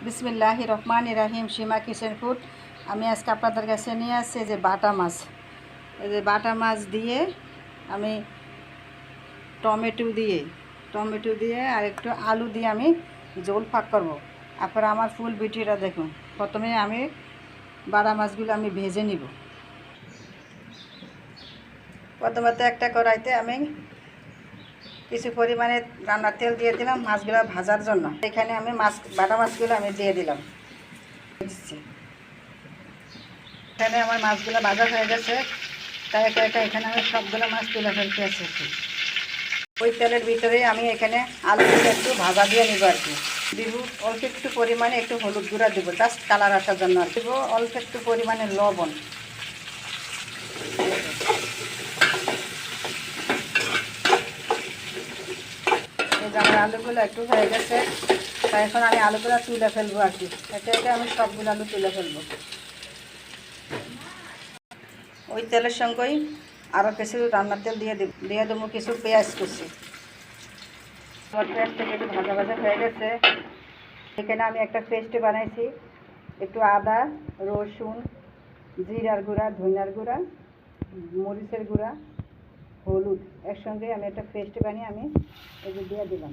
বিসমিল্লাহির রহমানির রহিম। সীমা kitchen food. আমি আজকে আপনাদের কাছে নিয়ে আসছি যে বাটা মাছ। এই যে বাটা মাছ দিয়ে আমি টমেটো দিয়ে আর একটু আলু দিয়ে আমি ঝোল পাক করব। আপনারা আমার ফুল ভিডিওটা দেখুন। প্রথমে আমি বাটা মাছগুলো আমি ভেজে নিব। প্রথমে একটা কড়াইতে আমি কিছু পরিমাণে রান্নার তেল দিয়ে দিলাম মাছগুলো ভাজার জন্য। এখানে আমি বাটা মাছগুলো আমি দিয়ে দিলাম। এখানে আমার মাছগুলো ভাজা হয়ে গেছে, তাই এখানে আমি সবগুলো মাছ তুলে ফেলতে আছি। ওই তেলের ভিতরেই আমি এখানে আলুগুলো একটু ভাজা দিয়ে নিব আর কি। দিব অল্প একটু পরিমাণে একটু হলুদ গুঁড়া দেবো, জাস্ট কালার আসার জন্য। আর দেবো অল্প একটু পরিমাণে লবণ। এই যে আমার আলুগুলো একটু হয়ে গেছে, তাই এখন আমি আলুগুলো তুলে ফেলবো আর কি। একে আমি সবগুলো আলু তুলে ফেলবো। ওই তেলের সঙ্গেই আরও কিছু রান্নার তেল দিয়ে দেবো কিছু পেঁয়াজ কুচি। আমার পেঁয়াজ থেকে একটু ভাজা ভাজা হয়ে গেছে। এখানে আমি একটা পেস্ট বানাইছি, একটু আদা, রসুন, জিরার গুঁড়া, ধনিয়ার গুঁড়া, মরিচের গুঁড়া, হলুদ একসঙ্গে আমি একটা পেস্ট বানিয়ে আমি এই যে দিয়ে দিলাম।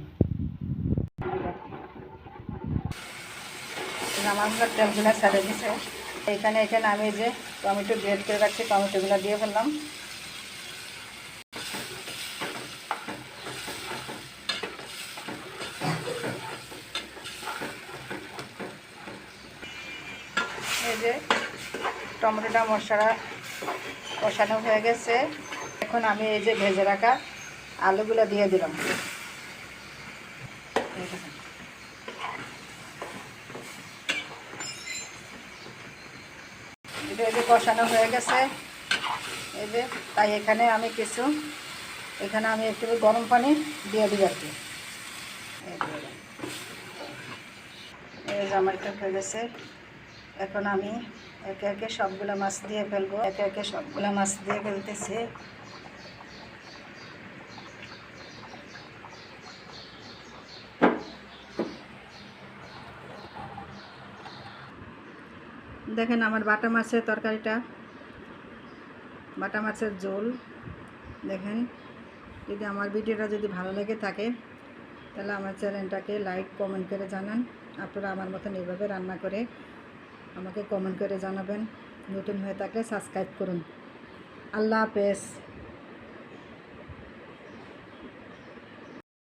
আমার তেলগুলো ছেড়ে দিছে। এখানে আমি যে টমেটো গ্রেড করে রাখছি, টমেটোগুলো দিয়ে ফেললাম। এই যে টমেটোটা মশলা কষানো হয়ে গেছে। এখন আমি এই যে ভেজে রাখা আলুগুলো দিয়ে দিলাম। এটা এই যে কষানো হয়ে গেছে, এই যে তাই এখানে আমি একটু গরম পানি দিয়ে দিই আর কি। এই যে আমার এটা হয়ে গেছে। এখন আমি একে একে সবগুলো মাছ দিয়ে ফেলবো। ফেলতেছি। দেখেন আমার বাটা মাছের তরকারিটা, বাটা মাছের ঝোল। দেখেন, যদি আমার ভিডিওটা যদি ভালো লেগে থাকে তাহলে আমার চ্যানেলটাকে লাইক কমেন্ট করে জানান। আপনারা আমার মতন এইভাবে রান্না করে আমাকে কমেন্ট করে জানাবেন। নতুন হয়ে থাকলে সাবস্ক্রাইব করুন। আল্লাহ হাফেজ।